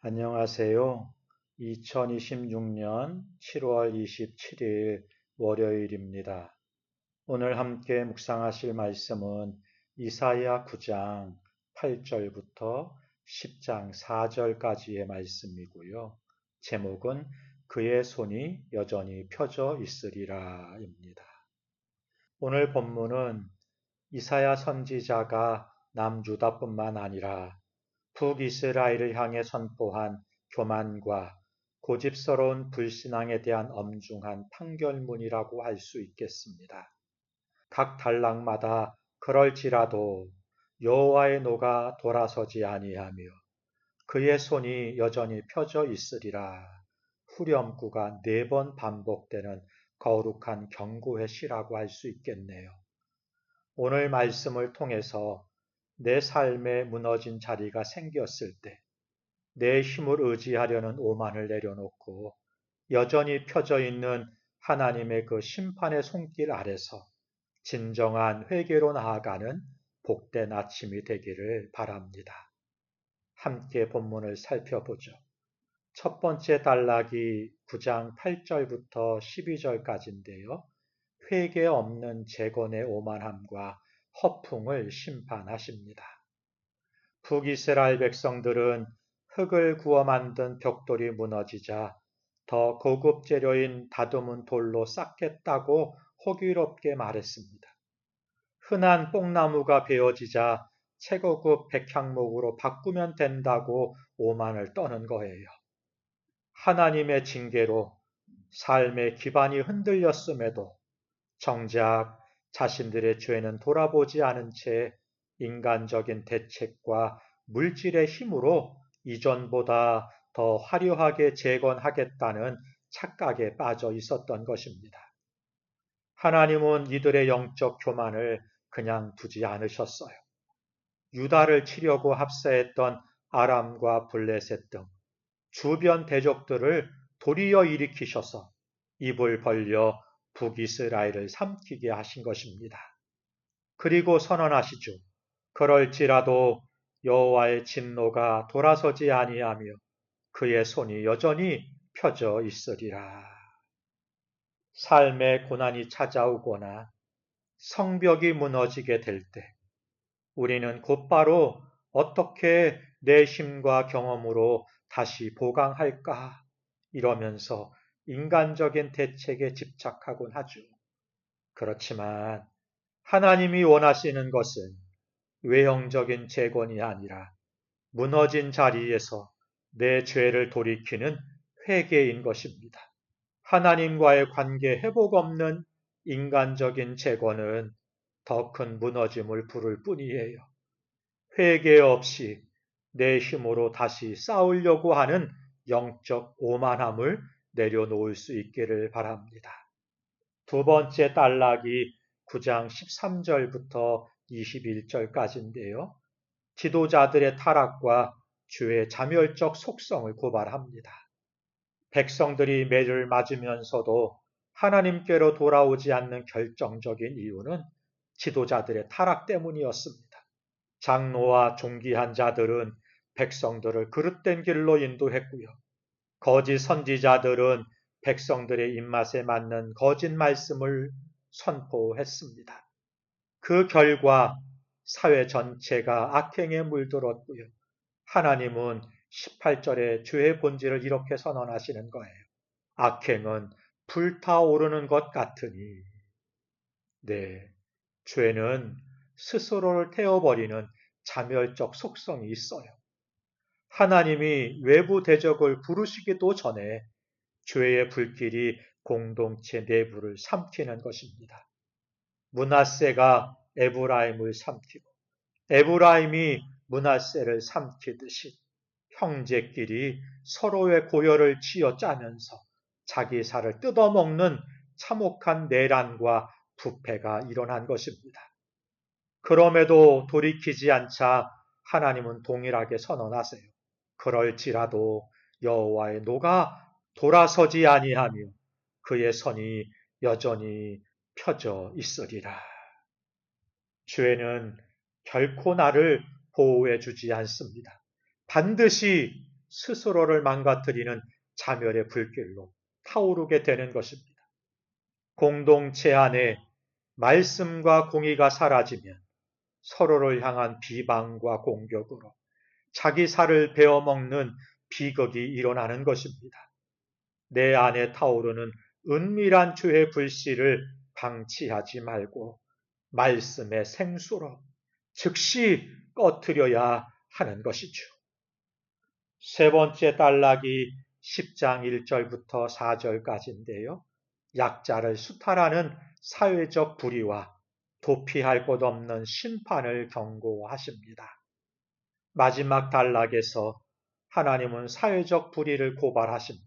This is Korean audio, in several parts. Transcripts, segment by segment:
안녕하세요. 2026년 7월 27일 월요일입니다. 오늘 함께 묵상하실 말씀은 이사야 9장 8절부터 10장 4절까지의 말씀이고요. 제목은 그의 손이 여전히 펴져 있으리라입니다. 오늘 본문은 이사야 선지자가 남유다뿐만 아니라 북이스라엘을 향해 선포한 교만과 고집스러운 불신앙에 대한 엄중한 판결문이라고 할 수 있겠습니다. 각 단락마다 그럴지라도 여호와의 노가 돌아서지 아니하며 그의 손이 여전히 펴져 있으리라. 후렴구가 4번 반복되는 거룩한 경고의 시라고 할 수 있겠네요. 오늘 말씀을 통해서 내 삶에 무너진 자리가 생겼을 때 내 힘을 의지하려는 오만을 내려놓고 여전히 펴져 있는 하나님의 그 심판의 손길 아래서 진정한 회개로 나아가는 복된 아침이 되기를 바랍니다. 함께 본문을 살펴보죠. 첫 번째 단락이 9장 8절부터 12절까지인데요. 회개 없는 재건의 오만함과 허풍을 심판하십니다. 북이스라엘 백성들은 흙을 구워 만든 벽돌이 무너지자 더 고급 재료인 다듬은 돌로 쌓겠다고 호기롭게 말했습니다. 흔한 뽕나무가 베어지자 최고급 백향목으로 바꾸면 된다고 오만을 떠는 거예요. 하나님의 징계로 삶의 기반이 흔들렸음에도 정작 자신들의 죄는 돌아보지 않은 채 인간적인 대책과 물질의 힘으로 이전보다 더 화려하게 재건하겠다는 착각에 빠져 있었던 것입니다. 하나님은 이들의 영적 교만을 그냥 두지 않으셨어요. 유다를 치려고 합세했던 아람과 블레셋 등 주변 대적들을 도리어 일으키셔서 입을 벌려 북이스라엘을 삼키게 하신 것입니다. 그리고 선언하시죠. 그럴지라도 여호와의 진노가 돌아서지 아니하며 그의 손이 여전히 펴져 있으리라. 삶의 고난이 찾아오거나 성벽이 무너지게 될 때 우리는 곧바로 어떻게 내 힘과 경험으로 다시 보강할까 이러면서 인간적인 대책에 집착하곤 하죠. 그렇지만 하나님이 원하시는 것은 외형적인 재건이 아니라 무너진 자리에서 내 죄를 돌이키는 회개인 것입니다. 하나님과의 관계 회복 없는 인간적인 재건은 더 큰 무너짐을 부를 뿐이에요. 회개 없이 내 힘으로 다시 싸우려고 하는 영적 오만함을 내려놓을 수 있기를 바랍니다. 두 번째 단락이 9장 13절부터 21절까지인데요. 지도자들의 타락과 주의 자멸적 속성을 고발합니다. 백성들이 매를 맞으면서도 하나님께로 돌아오지 않는 결정적인 이유는 지도자들의 타락 때문이었습니다. 장로와 존귀한 자들은 백성들을 그릇된 길로 인도했고요. 거짓 선지자들은 백성들의 입맛에 맞는 거짓 말씀을 선포했습니다. 그 결과 사회 전체가 악행에 물들었고요. 하나님은 18절에 죄의 본질을 이렇게 선언하시는 거예요. 악행은 불타오르는 것 같으니. 네, 죄는 스스로를 태워버리는 자멸적 속성이 있어요. 하나님이 외부 대적을 부르시기도 전에 죄의 불길이 공동체 내부를 삼키는 것입니다. 므낫세가 에브라임을 삼키고 에브라임이 므낫세를 삼키듯이 형제끼리 서로의 고열을 쥐어짜면서 자기 살을 뜯어먹는 참혹한 내란과 부패가 일어난 것입니다. 그럼에도 돌이키지 않자 하나님은 동일하게 선언하세요. 그럴지라도 여호와의 노가 돌아서지 아니하며 그의 손이 여전히 펴져 있으리라. 죄는 결코 나를 보호해 주지 않습니다. 반드시 스스로를 망가뜨리는 자멸의 불길로 타오르게 되는 것입니다. 공동체 안에 말씀과 공의가 사라지면 서로를 향한 비방과 공격으로 자기 살을 베어먹는 비극이 일어나는 것입니다. 내 안에 타오르는 은밀한 죄의 불씨를 방치하지 말고 말씀의 생수로 즉시 꺼뜨려야 하는 것이죠. 세 번째 단락이 10장 1절부터 4절까지인데요. 약자를 수탈하는 사회적 불의와 도피할 곳 없는 심판을 경고하십니다. 마지막 단락에서 하나님은 사회적 불의를 고발하십니다.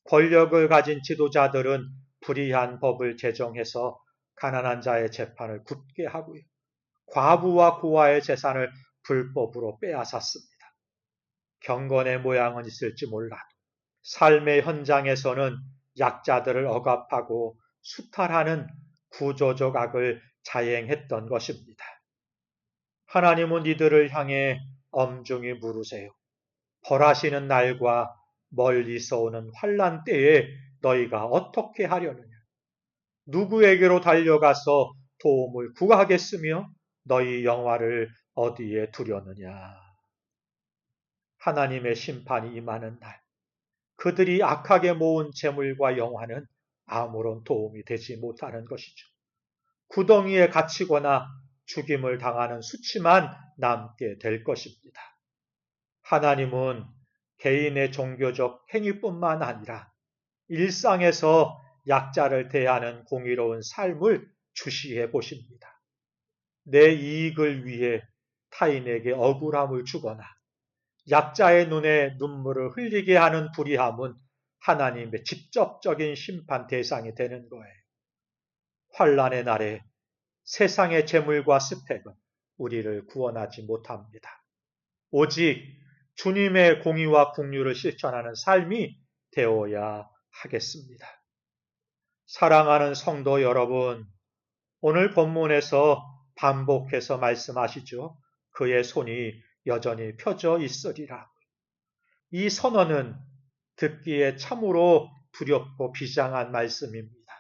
권력을 가진 지도자들은 불의한 법을 제정해서 가난한 자의 재판을 굳게 하고요. 과부와 고아의 재산을 불법으로 빼앗았습니다. 경건의 모양은 있을지 몰라도 삶의 현장에서는 약자들을 억압하고 수탈하는 구조적 악을 자행했던 것입니다. 하나님은 이들을 향해 엄중히 물으세요. 벌하시는 날과 멀리서 오는 환난 때에 너희가 어떻게 하려느냐? 누구에게로 달려가서 도움을 구하겠으며 너희 영화를 어디에 두려느냐? 하나님의 심판이 임하는 날, 그들이 악하게 모은 재물과 영화는 아무런 도움이 되지 못하는 것이죠. 구덩이에 갇히거나 죽임을 당하는 수치만 남게 될 것입니다. 하나님은 개인의 종교적 행위뿐만 아니라 일상에서 약자를 대하는 공의로운 삶을 주시해 보십니다. 내 이익을 위해 타인에게 억울함을 주거나 약자의 눈에 눈물을 흘리게 하는 불의함은 하나님의 직접적인 심판 대상이 되는 거예요. 환난의 날에 세상의 재물과 스펙은 우리를 구원하지 못합니다. 오직 주님의 공의와 긍휼을 실천하는 삶이 되어야 하겠습니다. 사랑하는 성도 여러분, 오늘 본문에서 반복해서 말씀하시죠. 그의 손이 여전히 펴져 있으리라. 이 선언은 듣기에 참으로 두렵고 비장한 말씀입니다.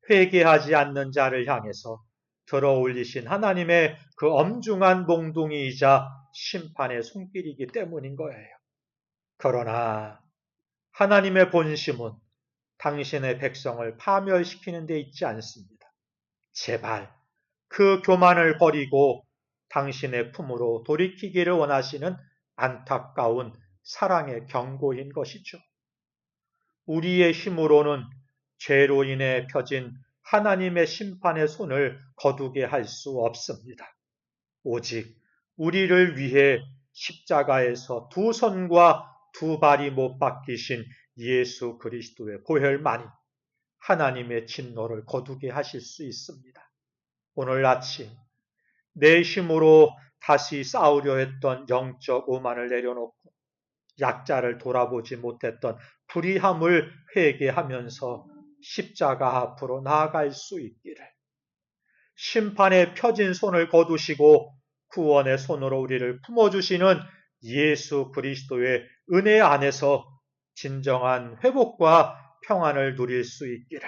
회개하지 않는 자를 향해서 들어올리신 하나님의 그 엄중한 몽둥이이자 심판의 손길이기 때문인 거예요. 그러나 하나님의 본심은 당신의 백성을 파멸시키는 데 있지 않습니다. 제발 그 교만을 버리고 당신의 품으로 돌이키기를 원하시는 안타까운 사랑의 경고인 것이죠. 우리의 힘으로는 죄로 인해 펴진 하나님의 심판의 손을 거두게 할 수 없습니다. 오직 우리를 위해 십자가에서 두 손과 두 발이 못 박히신 예수 그리스도의 보혈만이 하나님의 진노를 거두게 하실 수 있습니다. 오늘 아침 내 힘으로 다시 싸우려 했던 영적 오만을 내려놓고 약자를 돌아보지 못했던 불의함을 회개하면서 십자가 앞으로 나아갈 수 있기를, 심판의 펴진 손을 거두시고 구원의 손으로 우리를 품어주시는 예수 그리스도의 은혜 안에서 진정한 회복과 평안을 누릴 수 있기를,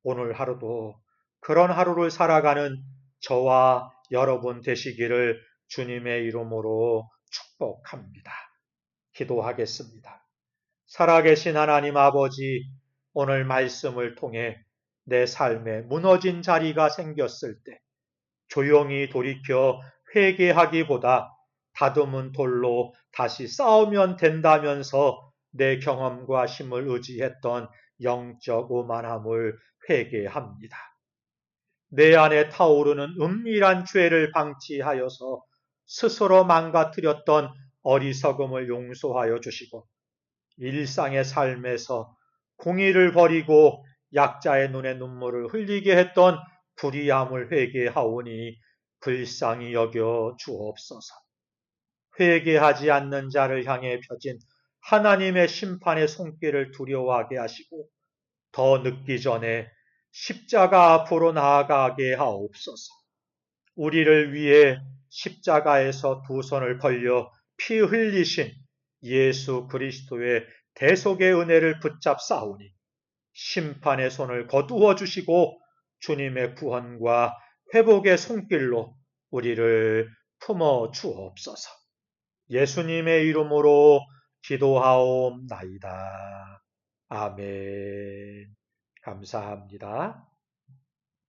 오늘 하루도 그런 하루를 살아가는 저와 여러분 되시기를 주님의 이름으로 축복합니다. 기도하겠습니다. 살아계신 하나님 아버지, 오늘 말씀을 통해 내 삶에 무너진 자리가 생겼을 때 조용히 돌이켜 회개하기보다 다듬은 돌로 다시 싸우면 된다면서 내 경험과 힘을 의지했던 영적 오만함을 회개합니다. 내 안에 타오르는 은밀한 죄를 방치하여서 스스로 망가뜨렸던 어리석음을 용서하여 주시고 일상의 삶에서 공의를 버리고 약자의 눈에 눈물을 흘리게 했던 불의함을 회개하오니 불쌍히 여겨 주옵소서. 회개하지 않는 자를 향해 펴진 하나님의 심판의 손길을 두려워하게 하시고 더 늦기 전에 십자가 앞으로 나아가게 하옵소서. 우리를 위해 십자가에서 두 손을 벌려 피 흘리신 예수 그리스도의 대속의 은혜를 붙잡사오니 심판의 손을 거두어 주시고 주님의 구원과 회복의 손길로 우리를 품어 주옵소서. 예수님의 이름으로 기도하옵나이다. 아멘. 감사합니다.